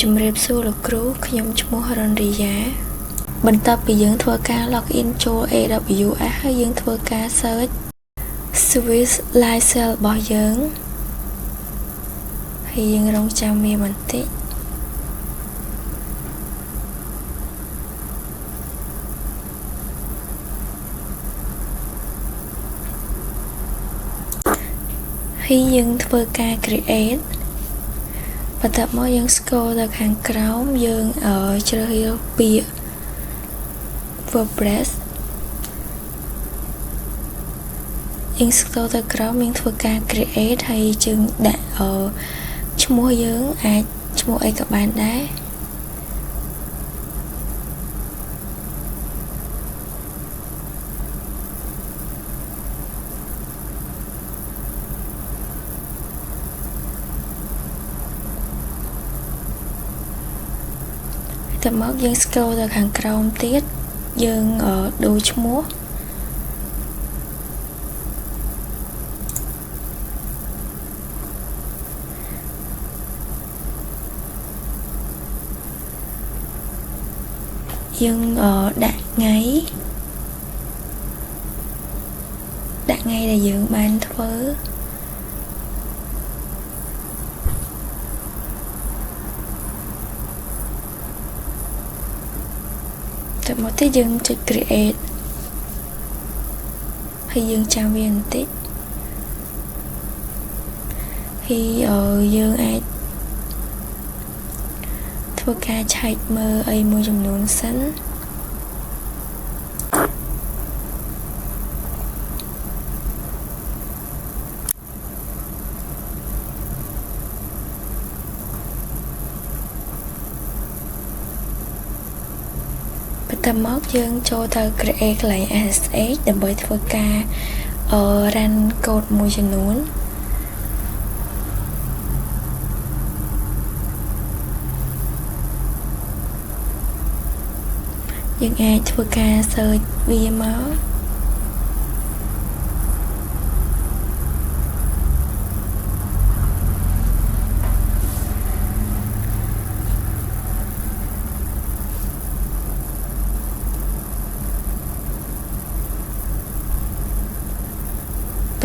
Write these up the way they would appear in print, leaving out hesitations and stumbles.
ជំរាបសួរលោកគ្រូខ្ញុំឈ្មោះរនរីយ៉ាបន្ទាប់ពីយើងធ្វើការ login ចូល AWS ហើយយើងធ្វើការ search Swiss license របស់យើងហើយយើងរងចាំវាបន្តិចហើយយើងធ្វើការ create បន្ទាប់មកយើង scroll ទៅខាងក្រោមយើងជ្រើសរើសពាក្យ WordPress យើង scroll ទៅក្រោមយើងធ្វើការ create ហើយយើងដាក់ឈ្មោះយើងអាចឈ្មោះអីក៏បានដែរតែមកយើង scroll ទៅខាងក្រោមទៀតយើងដូរឈ្មោះយើងដាក់ថ្ងៃដែលយើងបានធ្វើតែមកទៀតយើងចុច create ហើយយើងចាំវាបន្តិចហើយយើងអាចធ្វើការឆែកមើលអីមួយចំនួនសិនបន្ទាប់មកយើងចូលទៅ create កន្លែង SSH ដើម្បីធ្វើការ run code មួយចំនួនយើងអាចធ្វើការ search វាមក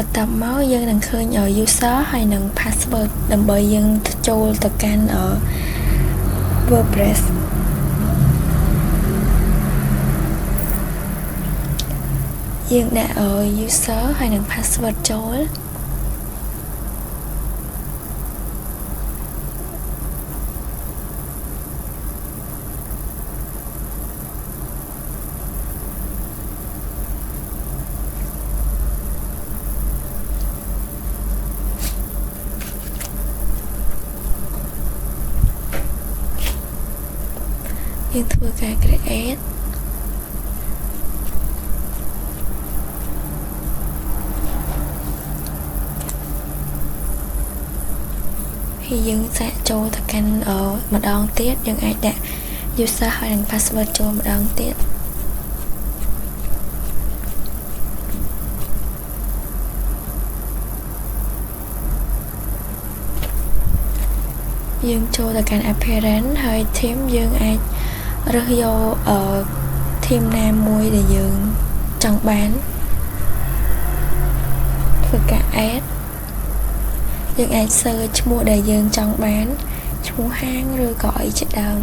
បន្ទាប់មកយើងនឹងឃើញ user ហើយនឹង password ដើម្បីយើងចូលទៅកាន់ WordPressយើងដាក់ user ហើយនឹង password ចូលយើងធ្វើការ create ហើយយើងសាកចូលទៅកាន់ម្ដងទៀតយើងអាចដាក់ user ហើយនឹង password ចូលម្ដងទៀតយើងចូលទៅកាន់ appearance ហើយ theme យើងអាចរើសយក theme ណាមួយដែលយើងចង់បានធ្វើការ add យើងអាច search ឈ្មោះដែលយើងចង់បានឈ្មោះហាងឬក៏អីជាដើម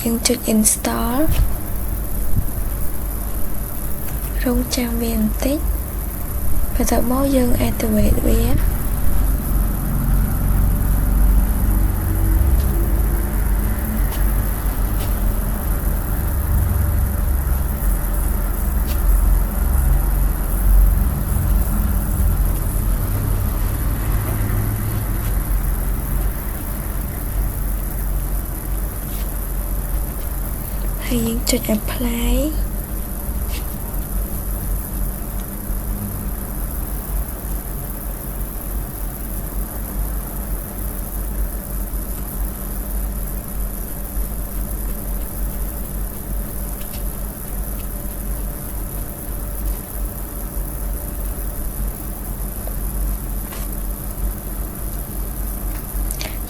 យើងចុច install រងចាំវាបន្តិចបន្ទាប់មកយើង activate វាហើយយើងចុច apply ហ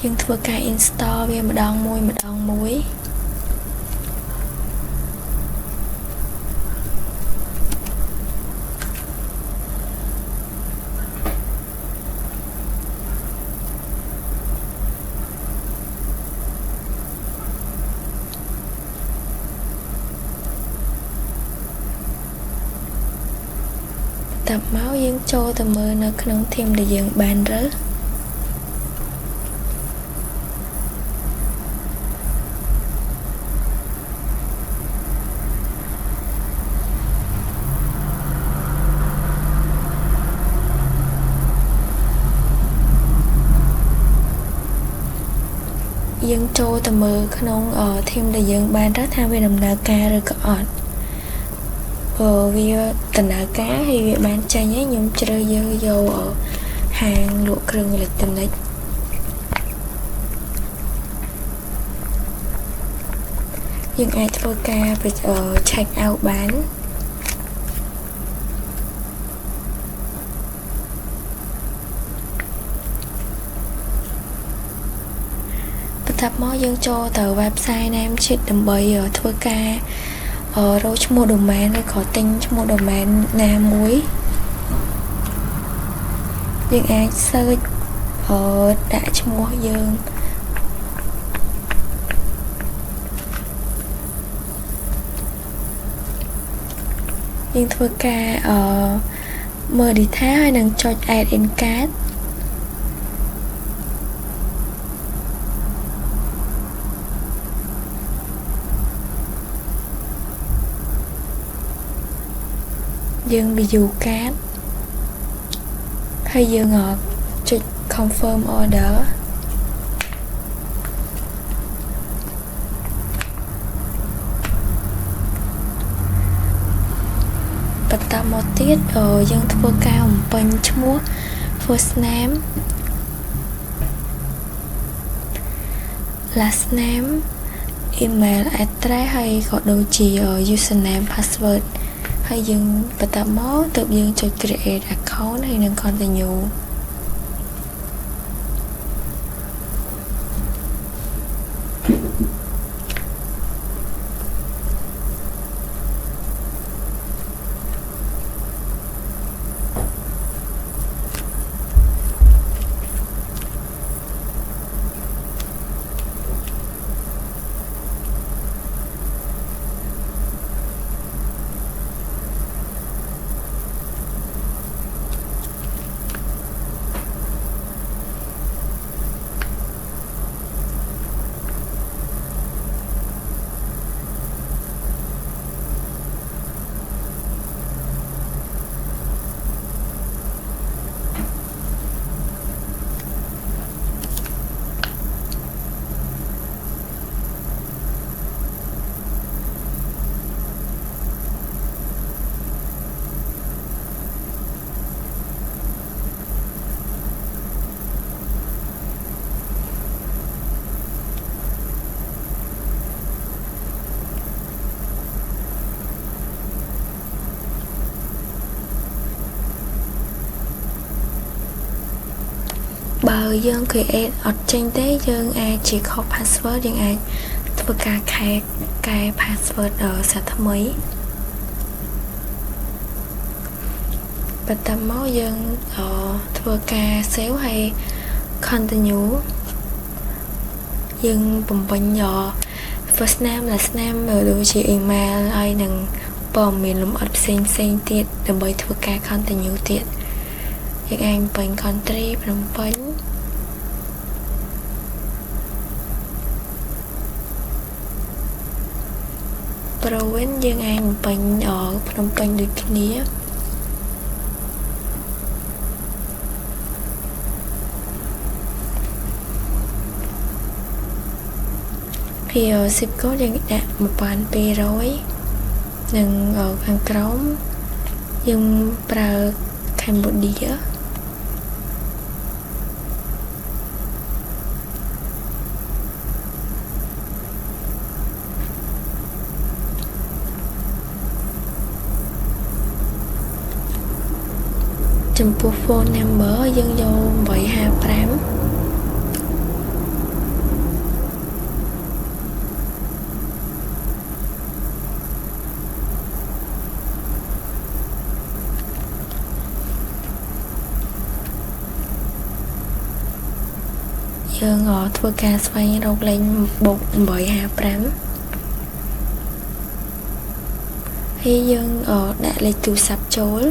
យើងធ្វើការ install វាម្ដងមួយតាមកយើងចូលទៅមើលនៅក្នុង theme ដែលយើងបានរើសយើងចូលទៅមើលក្នុង theme ដែលយើងបានរើសថាវាដំណើរការឬក៏អត់វាដំណើរការហើយវាបានចេញហើយខ្ញុំជ្រើសរើសយកហាងលក់គ្រឿងអេឡិចត្រូនិកយើងអាចធ្វើការ check out បានបន្ទាប់មកយើងចូលទៅ website Namecheap ដើម្បីធ្វើការរកឈ្មោះ domain ឬក៏ទិញឈ្មោះ domain ណាមួយយើងអាច search ដាក់ឈ្មោះយើងធ្វើការមើល detail ហើយនឹងចុច add in cartយើង view card ហើយយើងចុច confirm order បន្តមកទៀតយើងធ្វើការបំពេញឈ្មោះ first name last name email address ហើយក៏ដូចជា username password ហើយយើងបន្តមកទើបយើងចុច create account ហើយនឹង continue បើយើង create អត់ចេញទេយើងអាចជា copy password យើងអាចធ្វើការកែ password សាថ្មីបន្តមកយើងធ្វើការ save ហើយ continue យើងបំពេញfirst name last name ដូចជា email ហើយនឹងព័ត៌មានលម្អិតផ្សេងទៀតដើម្បីធ្វើការ continue ទៀតយើងអាចបំពេញ country ភ្នំពេញprovince យើងអាចបំពេញភ្នំពេញដូចគ្នាពី zip code យើងដាក់ 1200 និងខាងក្រោមយើងប្រើ Cambodia ចំពោះ phone number យើងយក 855 យើងធ្វើការស្វែងរកលេខបូក855ហើយយើងដាក់លេខទូរស័ព្ទចូល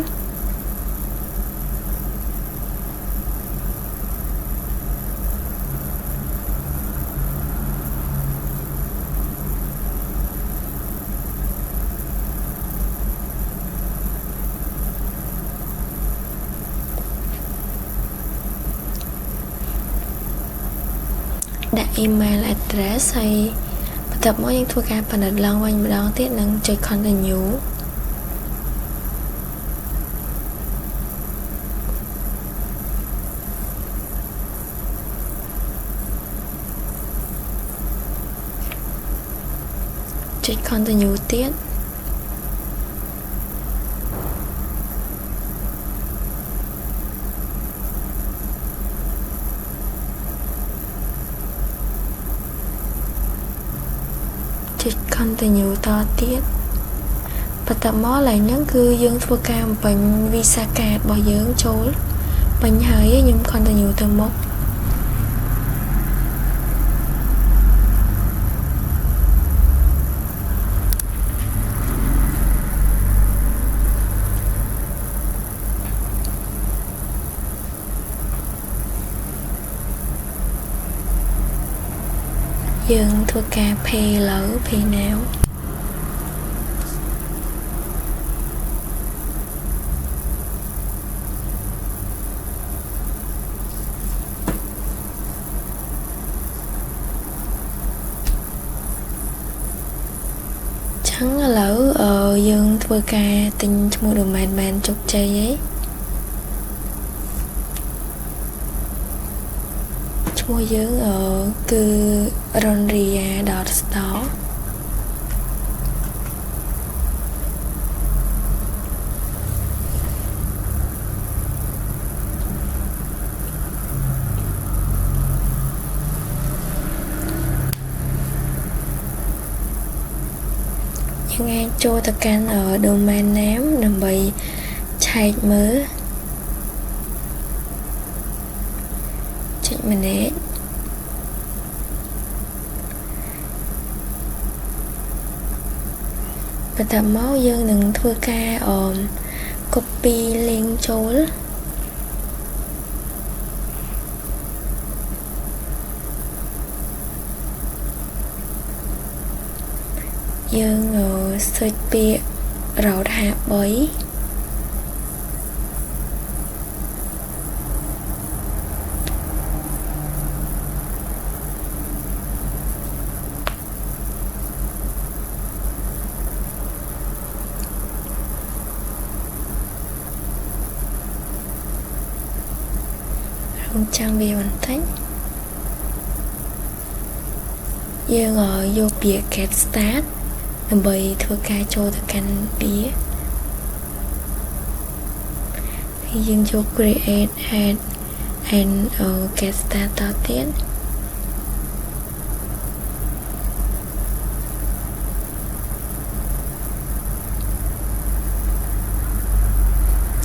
ដាក់ email address ហើយបន្ទាប់មកយើងធ្វើការពិនិត្យឡើងវិញម្ដងទៀតនិងចុច continue ចុច continue ទៀតចុច continue តទៀតបន្ទាប់មកឡើងហ្នឹងគឺយើងធ្វើការបំពេញ visa card របស់យើងចូលពេញហើយខ្ញុំ continue ទៅមុខយើងធ្វើការ pay លើ pay now ចឹងឥឡូវយើងធ្វើការទិញឈ្មោះ domain បានជោគជ័យហើយឈ្មោះយើងគឺ ronria.store យើងអាចចូលទៅកាន់ domain name ដើម្បីឆែកមើលចុច manageបន្ទាប់មកយើងនឹងធ្វើការ copy link ចូលយើង search ពាក្យ route 53ចាំវាបន្តិចយើងយកពាក្យ get start ដើម្បីធ្វើការចូលទៅកាន់វាហើយយើងយក create add and get start តទៀត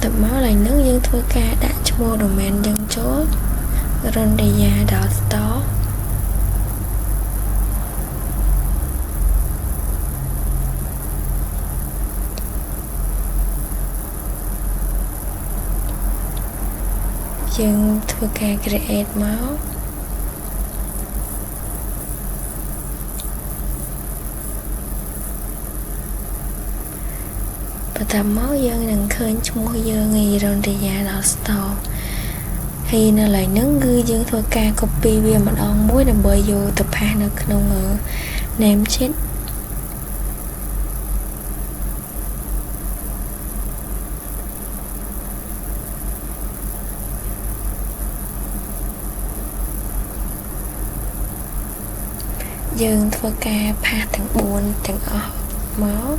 តមកឡើយនឹងយើងធ្វើការដាក់ឈ្មោះ domain យើងចូល ronria.store យើងធ្វើការ create មកបន្ទាប់មកយើងនឹងឃើញឈ្មោះយើងឯ ronria.store ហើយនៅឡើយហ្នឹងគឺយើងធ្វើការ copy វាម្ដងមួយដើម្បីយកទៅផាសនៅក្នុង name sheet យើងធ្វើការផាសទាំង4ទាំងអស់មក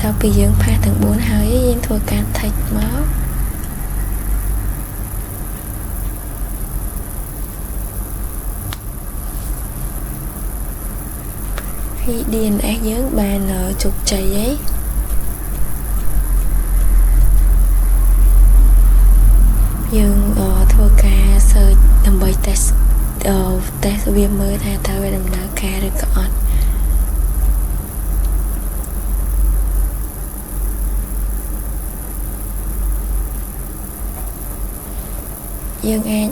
ថាពីយើងផាសទាំង4ហើយយើងធ្វើការ take មកហើយ DNS យើងបានជោគជ័យហើយយើងធ្វើការ search ដើម្បី test វាមើលថាតើវាដំណើរការឬក៏អត់យើងអាច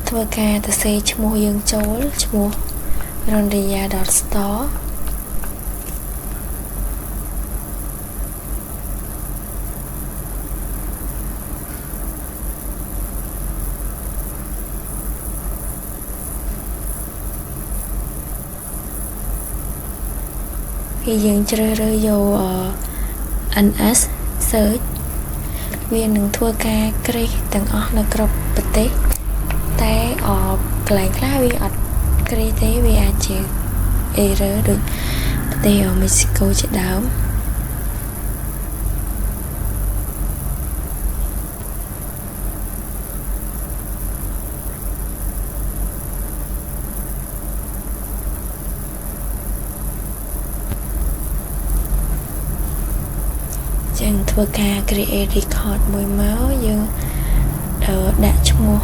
ធ្វើការទៅសេឈ្មោះយើងចូលឈ្មោះ rondia.store ហើយយើងជ្រើសរើសយក NS search វានឹងធ្វើការក្រេះទាំងអស់នៅគ្រប់ប្រទេសតែកន្លែងខ្លះវាអត់ក្រេះទេវាអាចជា error ដូចប្រទេសមេស៊ីកូជាដើមចឹងធ្វើការ create record មួយមកយើងដាក់ឈ្មោះ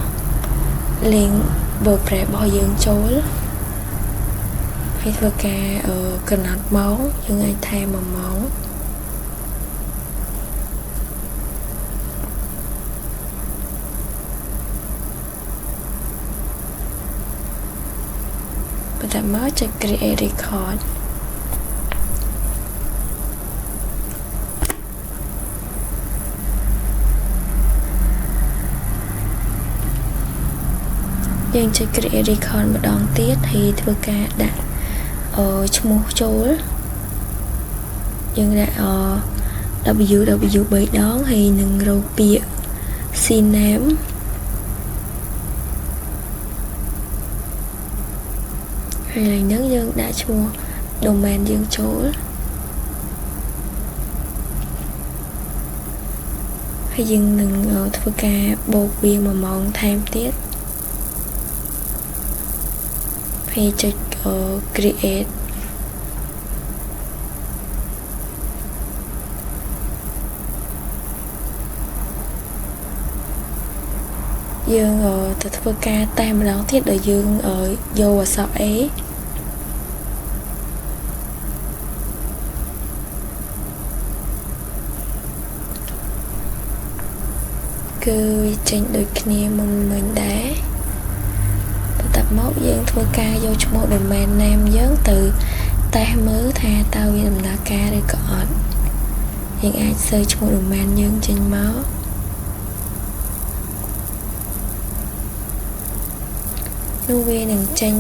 link WordPress របស់យើងចូលហើយធ្វើការកំណត់ម៉ោងយើងអាចថែម1ម៉ោងបន្ទាប់មកចុច create recordយើងចុច create record ម្ដងទៀតហើយធ្វើការដាក់ឈ្មោះចូលយើងដាក់www 3ដងហើយនឹងរកពាក្យ cname ហើយឡើងហ្នឹងយើងដាក់ឈ្មោះ domain យើងចូលហើយយើងនឹងធ្វើការបូកវា1ម៉ោងថែមទៀតហើយចុច create យើងទៅធ្វើការតែម្ដងទៀតដោយយើងយកអក្សរ A គឺចេញដូចគ្នាមុនមិញដែរបន្ទាប់មកយើងធ្វើការយកឈ្មោះ domain name យើងទៅតេស្តមើលថាតើវាដំណើរការឬក៏អត់យើងអាច search ឈ្មោះ domain យើងចេញមកនោះវានឹងចេញ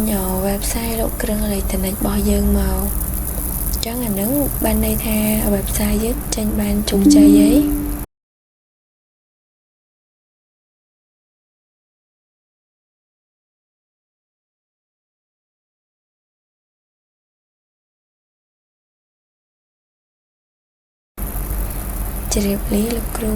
website រកគ្រឿងអេឡិចត្រូនិករបស់យើងមកអញ្ចឹងអានឹងបានន័យថា website យើងចេញបានជោគជ័យហើយជ្រាបលាលោកគ្រូ